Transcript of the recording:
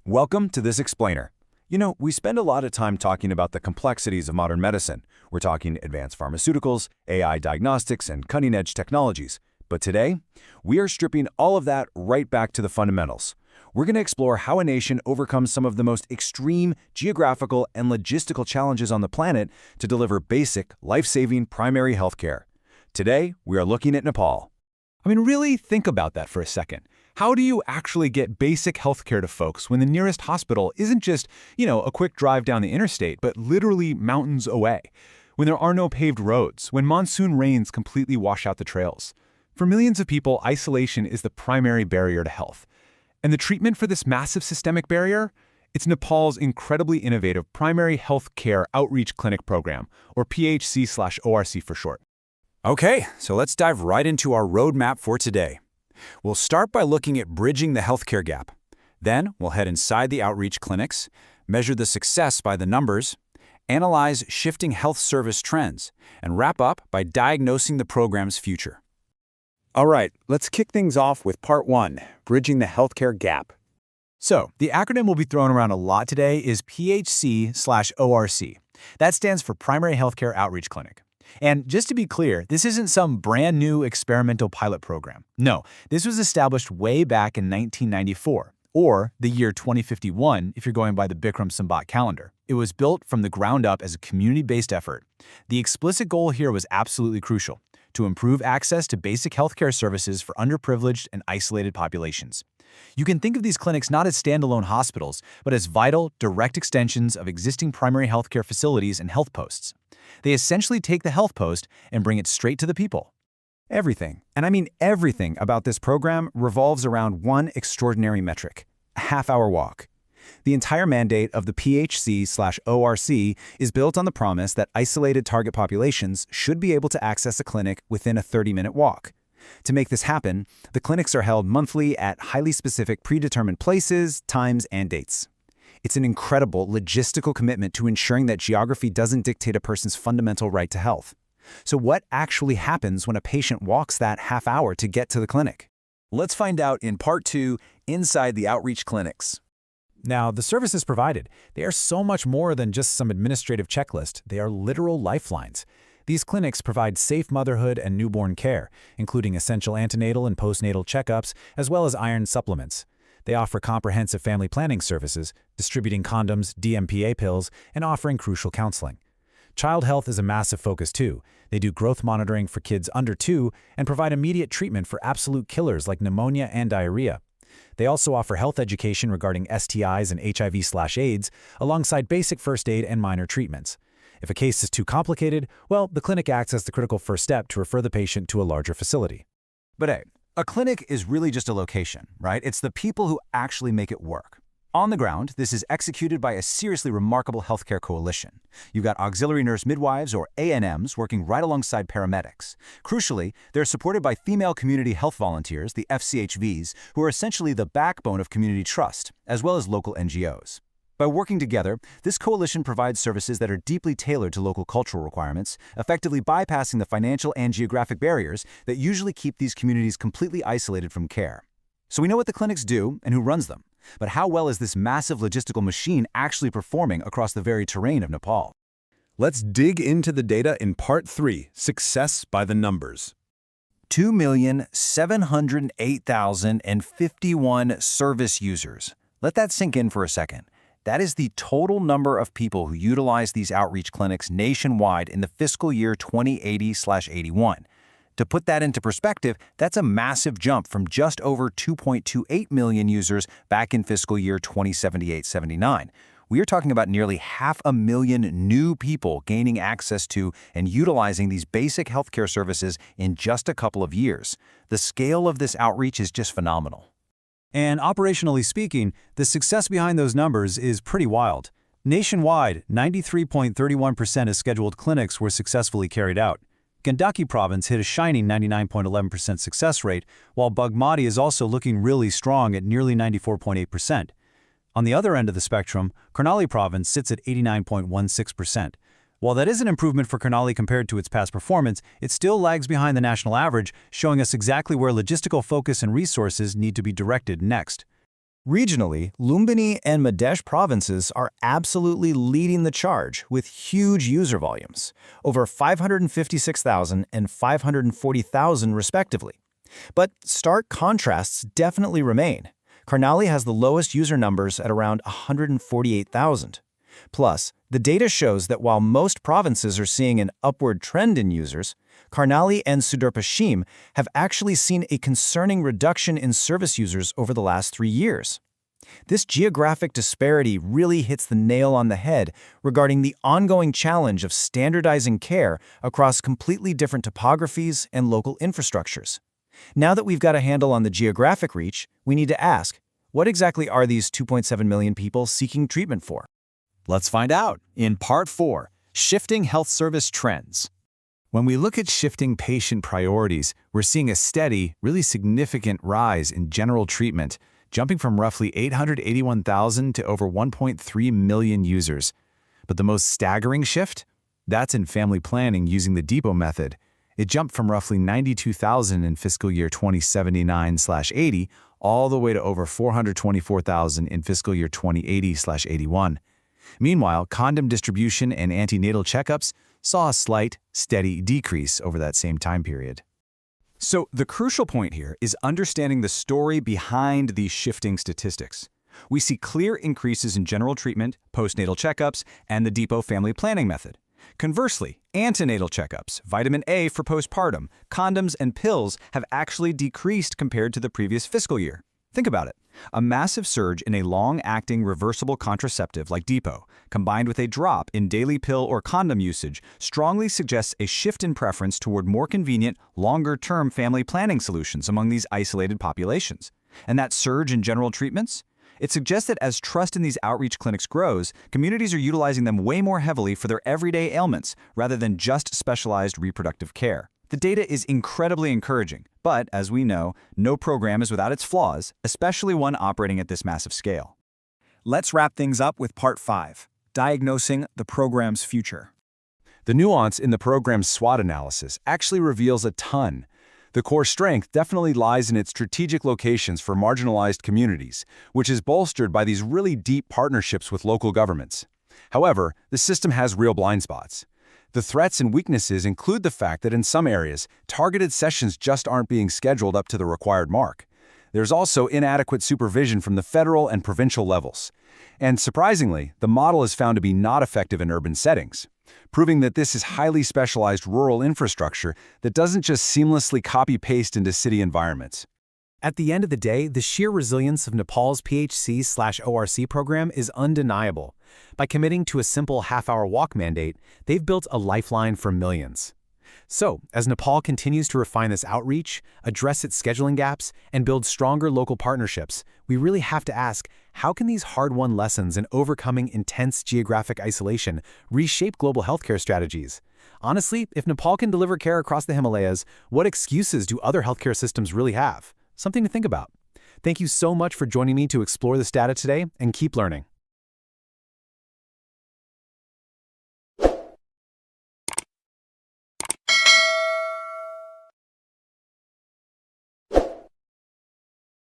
Welcome to this explainer. We spend a lot of time talking about the complexities of modern medicine. We're talking advanced pharmaceuticals, AI diagnostics, and cutting-edge technologies. But today, we are stripping all of that right back to the fundamentals. We're going to explore how a nation overcomes some of the most extreme geographical and logistical challenges on the planet to deliver basic, life-saving primary health care. Today, we are looking at Nepal. Really think about that for a second. How do you actually get basic healthcare to folks when the nearest hospital isn't just, a quick drive down the interstate, but literally mountains away? When there are no paved roads, when monsoon rains completely wash out the trails. For millions of people, isolation is the primary barrier to health. And the treatment for this massive systemic barrier? It's Nepal's incredibly innovative Primary Health Care Outreach Clinic Program, or PHC/ORC for short. Okay, so let's dive right into our roadmap for today. We'll start by looking at bridging the healthcare gap. Then we'll head inside the outreach clinics, measure the success by the numbers, analyze shifting health service trends, and wrap up by diagnosing the program's future. All right, let's kick things off with part 1, bridging the healthcare gap. So, the acronym we'll be throwing around a lot today is PHC/ORC. That stands for Primary Healthcare Outreach Clinic. And just to be clear, this isn't some brand new experimental pilot program. No, this was established way back in 1994, or the year 2051 if you're going by the Bikram Sambat calendar. It was built from the ground up as a community-based effort. The explicit goal here was absolutely crucial: to improve access to basic healthcare services for underprivileged and isolated populations. You can think of these clinics not as standalone hospitals, but as vital, direct extensions of existing primary healthcare facilities and health posts. They essentially take the health post and bring it straight to the people. Everything, and I mean everything about this program revolves around one extraordinary metric: a half-hour walk. The entire mandate of the PHC/ORC is built on the promise that isolated target populations should be able to access a clinic within a 30-minute walk. To make this happen, the clinics are held monthly at highly specific predetermined places, times, and dates. It's an incredible logistical commitment to ensuring that geography doesn't dictate a person's fundamental right to health. So what actually happens when a patient walks that half hour to get to the clinic? Let's find out in part 2, inside the outreach clinics. Now, the services provided, they are so much more than just some administrative checklist. They are literal lifelines. These clinics provide safe motherhood and newborn care, including essential antenatal and postnatal checkups, as well as iron supplements. They offer comprehensive family planning services, distributing condoms, DMPA pills, and offering crucial counseling. Child health is a massive focus too. They do growth monitoring for kids under 2 and provide immediate treatment for absolute killers like pneumonia and diarrhea. They also offer health education regarding STIs and HIV/AIDS, alongside basic first aid and minor treatments. If a case is too complicated, well, the clinic acts as the critical first step to refer the patient to a larger facility. But hey, a clinic is really just a location, right? It's the people who actually make it work. On the ground, this is executed by a seriously remarkable healthcare coalition. You've got auxiliary nurse midwives, or ANMs, working right alongside paramedics. Crucially, they're supported by female community health volunteers, the FCHVs, who are essentially the backbone of community trust, as well as local NGOs. By working together, this coalition provides services that are deeply tailored to local cultural requirements, effectively bypassing the financial and geographic barriers that usually keep these communities completely isolated from care. So we know what the clinics do and who runs them. But how well is this massive logistical machine actually performing across the very terrain of Nepal? Let's dig into the data in part 3, success by the numbers. 2,708,051 service users. Let that sink in for a second. That is the total number of people who utilize these outreach clinics nationwide in the fiscal year 2080/81. To put that into perspective, that's a massive jump from just over 2.28 million users back in fiscal year 2078/79. We are talking about nearly 500,000 new people gaining access to and utilizing these basic healthcare services in just a couple of years. The scale of this outreach is just phenomenal. And operationally speaking, the success behind those numbers is pretty wild. Nationwide, 93.31% of scheduled clinics were successfully carried out. Gandaki province hit a shining 99.11% success rate, while Bagmati is also looking really strong at nearly 94.8%. On the other end of the spectrum, Karnali province sits at 89.16%. While that is an improvement for Karnali compared to its past performance, it still lags behind the national average, showing us exactly where logistical focus and resources need to be directed next. Regionally, Lumbini and Madhya provinces are absolutely leading the charge with huge user volumes, over 556,000 and 540,000 respectively. But stark contrasts definitely remain. Karnali has the lowest user numbers at around 148,000. Plus, the data shows that while most provinces are seeing an upward trend in users, Karnali and Sudar Pashchim have actually seen a concerning reduction in service users over the last 3 years. This geographic disparity really hits the nail on the head regarding the ongoing challenge of standardizing care across completely different topographies and local infrastructures. Now that we've got a handle on the geographic reach, we need to ask, what exactly are these 2.7 million people seeking treatment for? Let's find out in Part 4, Shifting Health Service Trends. When we look at shifting patient priorities, we're seeing a steady, really significant rise in general treatment, jumping from roughly 881,000 to over 1.3 million users. But the most staggering shift? That's in family planning using the depot method. It jumped from roughly 92,000 in fiscal year 2079/80 all the way to over 424,000 in fiscal year 2080/81. Meanwhile, condom distribution and antenatal checkups saw a slight, steady decrease over that same time period. So the crucial point here is understanding the story behind these shifting statistics. We see clear increases in general treatment, postnatal checkups, and the depot family planning method. Conversely, antenatal checkups, vitamin A for postpartum, condoms, and pills have actually decreased compared to the previous fiscal year. Think about it. A massive surge in a long-acting reversible contraceptive like Depot, combined with a drop in daily pill or condom usage, strongly suggests a shift in preference toward more convenient, longer-term family planning solutions among these isolated populations. And that surge in general treatments? It suggests that as trust in these outreach clinics grows, communities are utilizing them way more heavily for their everyday ailments rather than just specialized reproductive care. The data is incredibly encouraging, but as we know, no program is without its flaws, especially one operating at this massive scale. Let's wrap things up with Part 5, Diagnosing the Program's Future. The nuance in the program's SWOT analysis actually reveals a ton. The core strength definitely lies in its strategic locations for marginalized communities, which is bolstered by these really deep partnerships with local governments. However, the system has real blind spots. The threats and weaknesses include the fact that in some areas, targeted sessions just aren't being scheduled up to the required mark. There's also inadequate supervision from the federal and provincial levels. And surprisingly, the model is found to be not effective in urban settings, proving that this is highly specialized rural infrastructure that doesn't just seamlessly copy-paste into city environments. At the end of the day, the sheer resilience of Nepal's PHC/ORC program is undeniable. By committing to a simple half-hour walk mandate, they've built a lifeline for millions. So, as Nepal continues to refine this outreach, address its scheduling gaps, and build stronger local partnerships, we really have to ask, how can these hard-won lessons in overcoming intense geographic isolation reshape global healthcare strategies? Honestly, if Nepal can deliver care across the Himalayas, what excuses do other healthcare systems really have? Something to think about. Thank you so much for joining me to explore this data today, and keep learning.